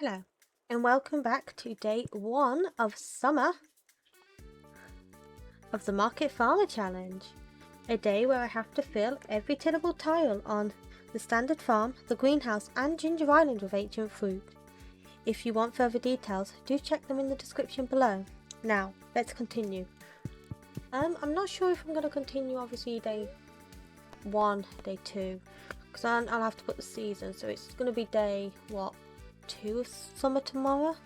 Hello, and welcome back to day 1 of summer of the Market Farmer Challenge. A day where I have to fill every tillable tile on the standard farm, the greenhouse and Ginger Island with ancient fruit. If you want further details, do check them in the description below. Now, let's continue. I'm not sure if I'm going to continue obviously day 1, day 2, because I'll have to put the season, so it's going to be day, 2 of summer tomorrow?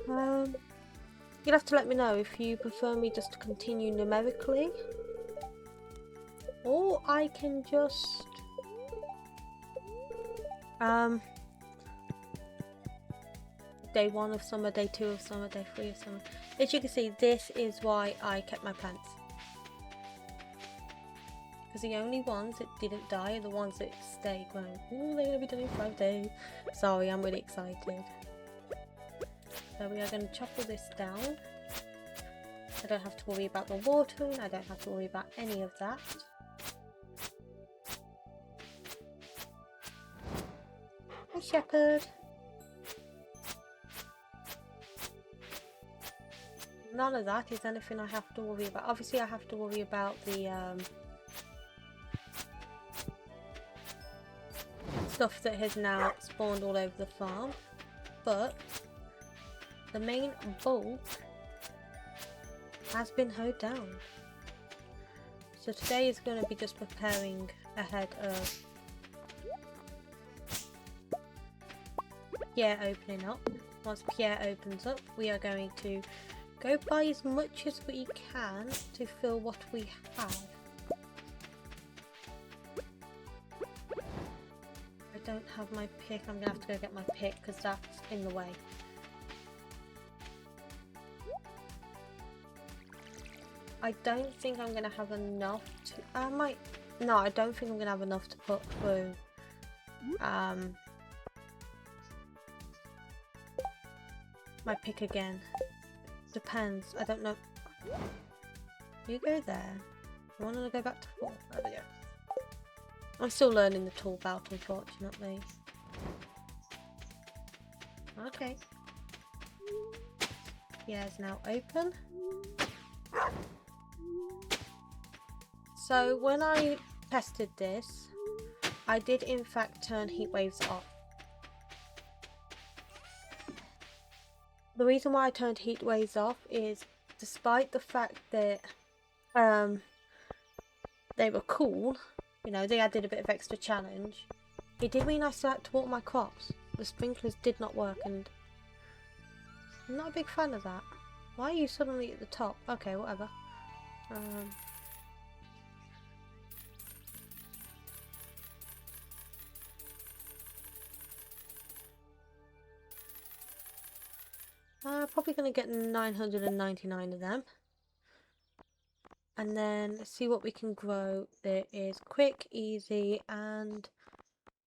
You'll have to let me know if you prefer me just to continue numerically, or I can just day 1 of summer, day 2 of summer, day 3 of summer. As you can see, this is why I kept my plants, because the only ones that didn't die are the ones that stay grown. Ooh, they're gonna be done in 5 days. Sorry, I'm really excited. So we are going to chop all this down. I don't have to worry about the watering, I don't have to worry about any of that. Hi Shepherd! None of that is anything I have to worry about. Obviously I have to worry about the stuff that has now spawned all over the farm, but the main bulk has been hoed down. So today is going to be just preparing ahead of Pierre opening up. Once Pierre opens up, we are going to go buy as much as we can to fill what we have. I don't have my pick, I'm going to have to go get my pick because that's in the way. I don't think I'm going to have enough to... No, I don't think I'm going to have enough to put through my pick again. Depends, I don't know. You go there. I want to go back to 4. There we go. I'm still learning the tool belt, unfortunately. Okay. Yeah, it's now open. So when I tested this, I did in fact turn heat waves off. The reason why I turned heat waves off is, despite the fact that they were cool, you know, they added a bit of extra challenge, it did mean I still had to water my crops. The sprinklers did not work and I'm not a big fan of that. Why are you suddenly at the top? Okay, whatever. Probably going to get 999 of them. And then let's see what we can grow that is quick, easy, and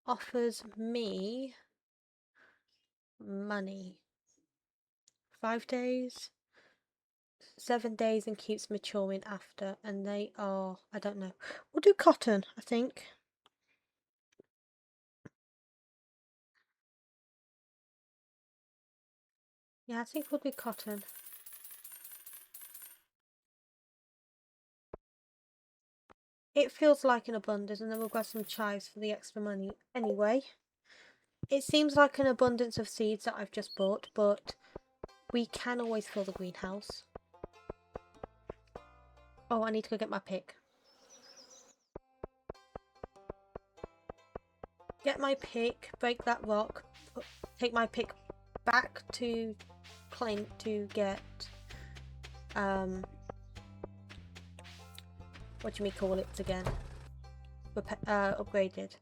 offers me money. 5 days, 7 days, and keeps maturing after. And they are, I don't know. We'll do cotton, I think. Yeah, I think we'll do cotton. It feels like an abundance, and then we'll grab some chives for the extra money anyway. It seems like an abundance of seeds that I've just bought, but we can always fill the greenhouse. Oh, I need to go get my pick. Get my pick, break that rock, take my pick back to claim to get what do you call it again? Upgraded.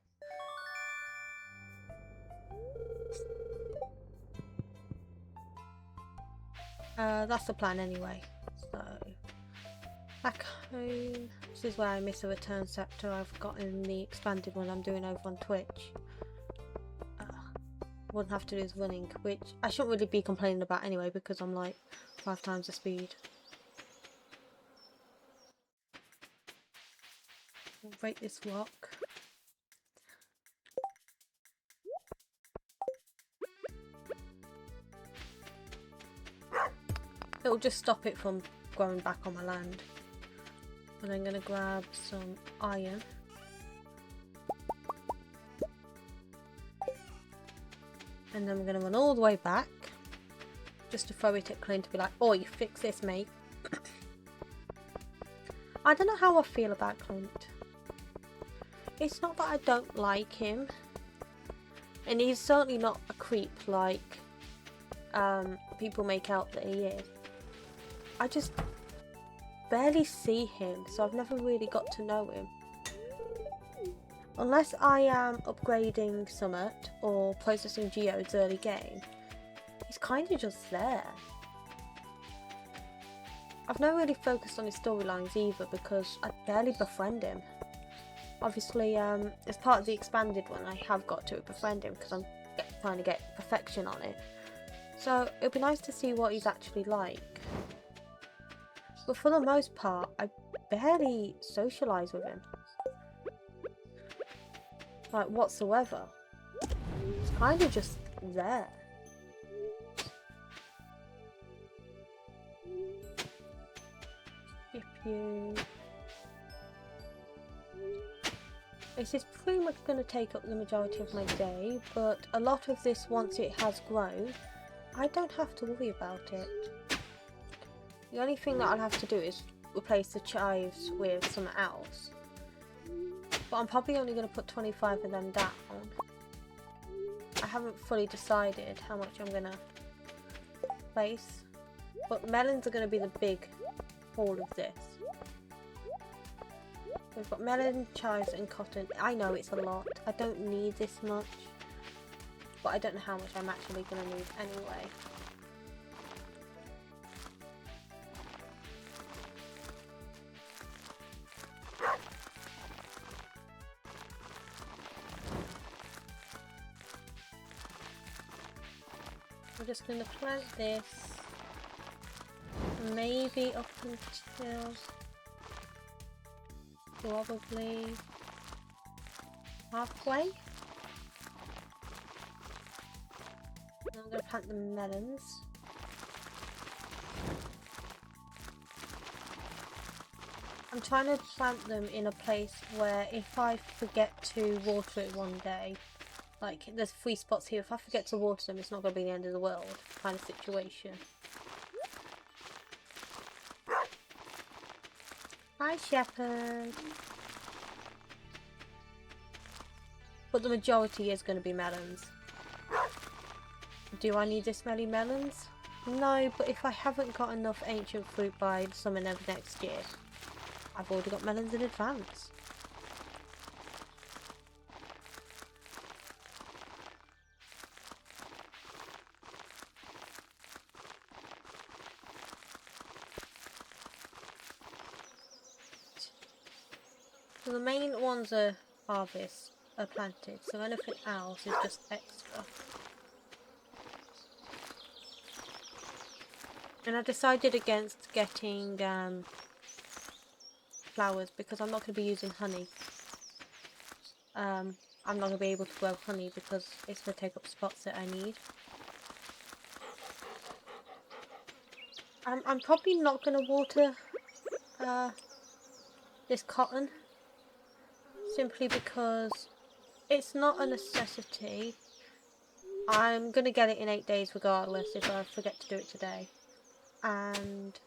That's the plan anyway. So back home. This is where I miss a return scepter I've got in the expanded one I'm doing over on Twitch. Wouldn't have to do is running, which I shouldn't really be complaining about anyway because I'm like 5 times the speed. Break this rock. It'll just stop it from growing back on my land. And I'm going to grab some iron. And then we're going to run all the way back. Just to throw it at Clint to be like, oh, you fix this, mate. I don't know how I feel about Clint. It's not that I don't like him. And he's certainly not a creep like people make out that he is. I just barely see him, so I've never really got to know him. Unless I am upgrading Summit or processing geodes early game, he's kind of just there. I've never really focused on his storylines either because I barely befriend him. Obviously, as part of the expanded one, I have got to befriend him because I'm trying to get perfection on it. So it'll be nice to see what he's actually like. But for the most part, I barely socialise with him. Like, whatsoever. He's kind of just there. Skip you. This is pretty much going to take up the majority of my day, but a lot of this, once it has grown, I don't have to worry about it. The only thing that I'll have to do is replace the chives with something else. But I'm probably only going to put 25 of them down. I haven't fully decided how much I'm going to place. But melons are going to be the big haul of this. We've got melon, chives and cotton. I know it's a lot. I don't need this much. But I don't know how much I'm actually going to need anyway. We're just going to plant this. Maybe up until probably halfway. And I'm going to plant the melons. I'm trying to plant them in a place where if I forget to water it one day, like there's 3 spots here, if I forget to water them it's not going to be the end of the world kind of situation. Hi Shepherd. But the majority is going to be melons. Do I need this many melons? No, but if I haven't got enough ancient fruit by summer of next year, I've already got melons in advance. So the main ones are planted, so anything else is just extra. And I decided against getting flowers because I'm not going to be using honey. I'm not going to be able to grow honey because it's going to take up spots that I need. I'm probably not going to water this cotton. Simply because it's not a necessity. I'm going to get it in 8 days regardless if I forget to do it today. And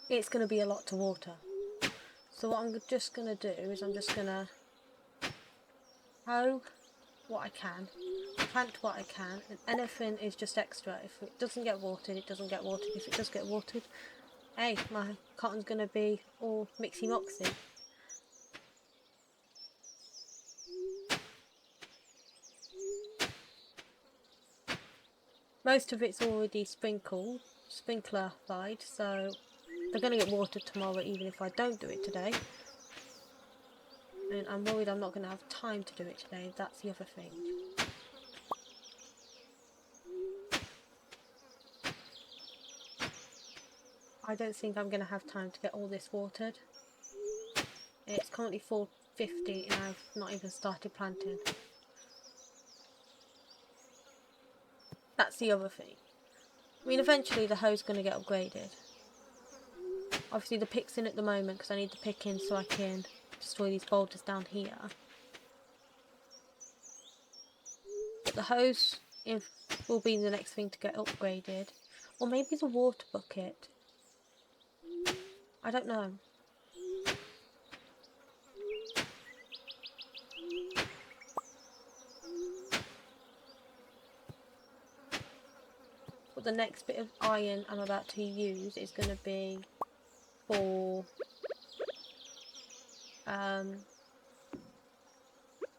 it's going to be a lot to water. So what I'm just going to do is I'm just going to hoe what I can, plant what I can, and anything is just extra. If it doesn't get watered, it doesn't get watered. If it does get watered, hey, my cotton's going to be all mixy-moxy. Most of it's already sprinkler-fied, so they're going to get watered tomorrow even if I don't do it today. And I'm worried I'm not going to have time to do it today, that's the other thing. I don't think I'm going to have time to get all this watered. It's currently 4:50 and I've not even started planting. That's the other thing. I mean, eventually the hoe's going to get upgraded. Obviously the pick's in at the moment because I need the pick in so I can destroy these boulders down here. But the hose will be the next thing to get upgraded. Or maybe the water bucket. I don't know. But the next bit of iron I'm about to use is going to be for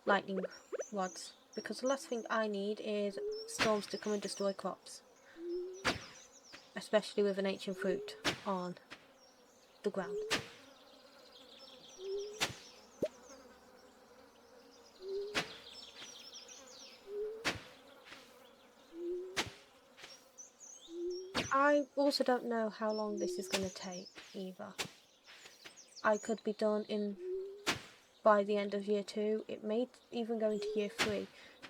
lightning rods. Because the last thing I need is storms to come and destroy crops. Especially with an ancient fruit on the ground. I also don't know how long this is going to take either. I could be done by the end of year 2. It may even go into year 3.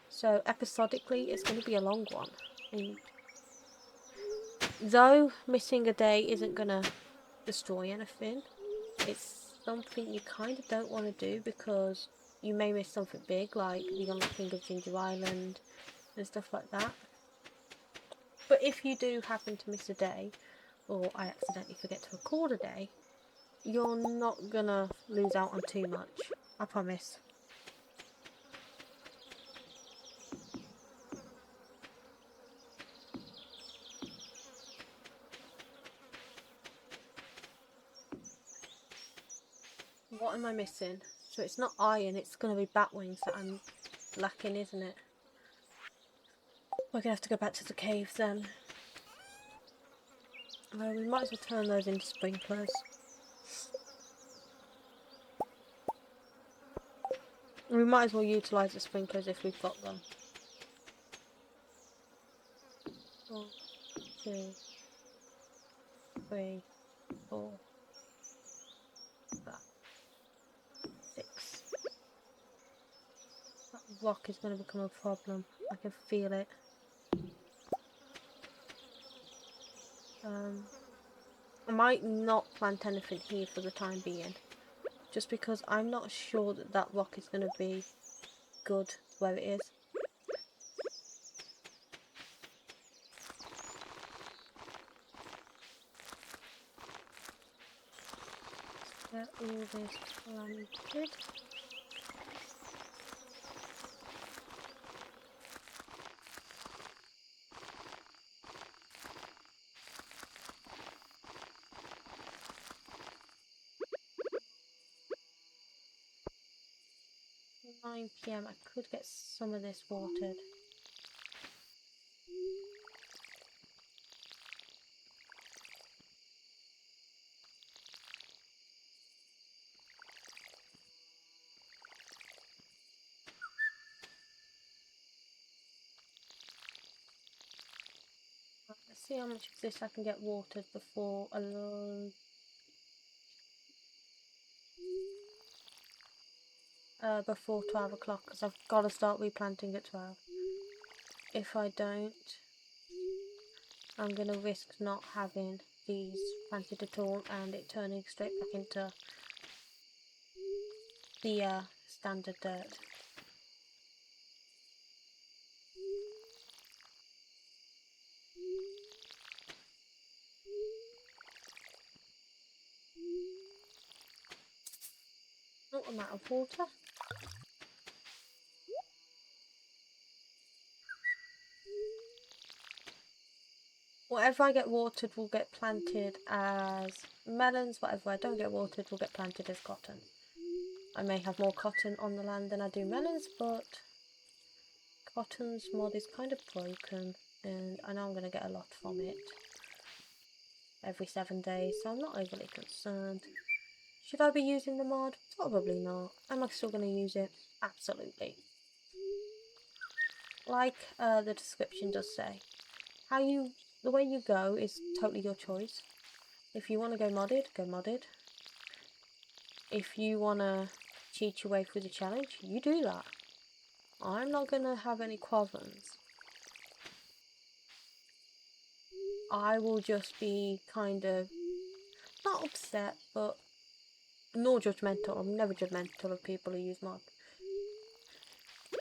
So episodically it's going to be a long one. And though missing a day isn't going to destroy anything, it's something you kind of don't want to do because you may miss something big like the unlocking of Ginger Island and stuff like that. But if you do happen to miss a day, or I accidentally forget to record a day, you're not gonna lose out on too much, I promise. What am I missing? So it's not iron, it's gonna be bat wings that I'm lacking, isn't it? We're gonna have to go back to the caves then. Well, we might as well turn those into sprinklers. We might as well utilise the sprinklers if we've got them. 1, 2, 3, 4, 5, 6. That rock is going to become a problem. I can feel it. I might not plant anything here for the time being. Just because I'm not sure that that rock is going to be good where it is. Get all this planted. At 9 PM I could get some of this watered. Let's see how much of this I can get watered before before 12 o'clock, because I've got to start replanting at 12. If I don't, I'm going to risk not having these planted at all and it turning straight back into the standard dirt. Oh, I'm out of water. Whatever I get watered will get planted as melons, whatever I don't get watered will get planted as cotton. I may have more cotton on the land than I do melons, but cotton's mod is kind of broken and I know I'm going to get a lot from it every 7 days, so I'm not overly concerned. Should I be using the mod? Probably not. Am I still going to use it? Absolutely. Like the description does say, the way you go is totally your choice. If you want to go modded, go modded. If you want to cheat your way through the challenge, you do that. I'm not going to have any qualms. I will just be kind of not upset, but nor judgmental. I'm never judgmental of people who use mod.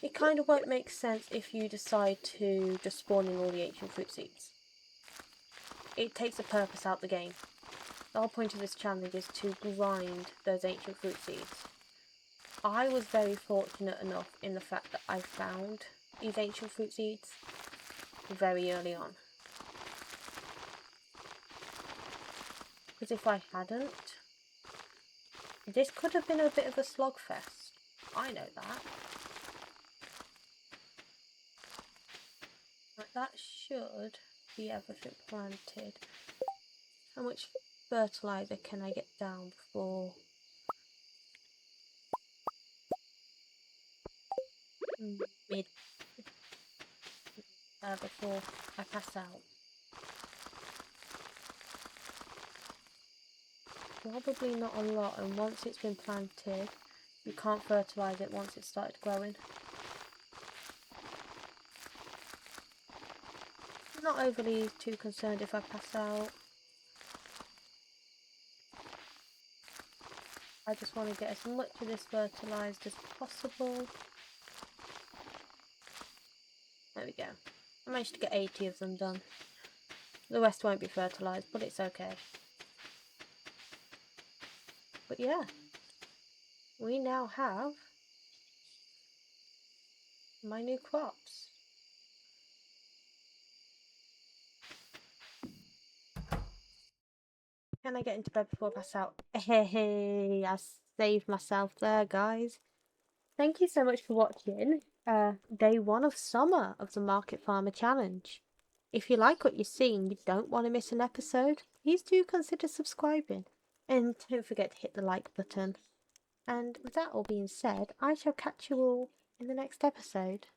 It kind of won't make sense if you decide to just spawn in all the ancient fruit seeds. It takes the purpose out of the game. The whole point of this challenge is to grind those ancient fruit seeds. I was very fortunate enough in the fact that I found these ancient fruit seeds very early on. Because if I hadn't, this could have been a bit of a slogfest. I know that. Like, that should be everything planted. How much fertilizer can I get down before before I pass out? Probably not a lot, and once it's been planted, you can't fertilise it once it's started growing. I'm not overly too concerned if I pass out. I just want to get as much of this fertilised as possible. There we go. I managed to get 80 of them done. The rest won't be fertilised, but it's okay. But yeah, we now have my new crops. Can I get into bed before I pass out? Hey, I saved myself there, guys. Thank you so much for watching day 1 of summer of the Market Farmer Challenge. If you like what you're seeing, you don't want to miss an episode, please do consider subscribing. And don't forget to hit the like button. And with that all being said, I shall catch you all in the next episode.